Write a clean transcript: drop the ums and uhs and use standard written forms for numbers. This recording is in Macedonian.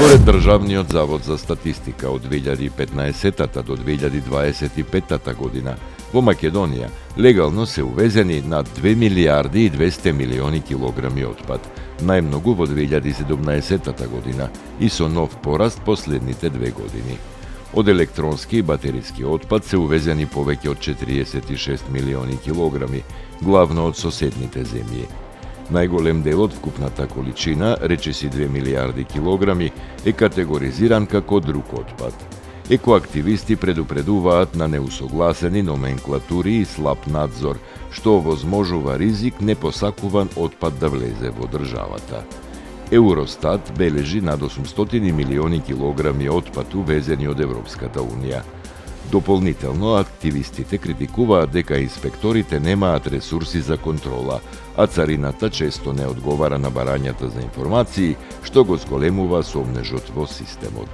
Според Државниот завод за статистика од 2015 до 2025 година во Македонија легално се увезени над 2 милиарди и 200 милиони килограми отпад, најмногу во 2017 година и со нов пораст последните 2 години. Од електронски и батериски отпад се увезени повеќе од 46 милиони килограми, главно од соседните земји. Најголем дел од вкупната количина, речиси 2 милиарди килограми, е категоризиран како друг отпад. Екоактивисти предупредуваат на неусогласени номенклатури и слаб надзор, што овозможува ризик непосакуван отпад да влезе во државата. Евростат бележи над 800 милиони килограми отпад увезени од Европската унија. Дополнително, активистите критикуваат дека инспекторите немаат ресурси за контрола, а царината често не одговара на барањата за информации, што го зголемува сомнежот во системот.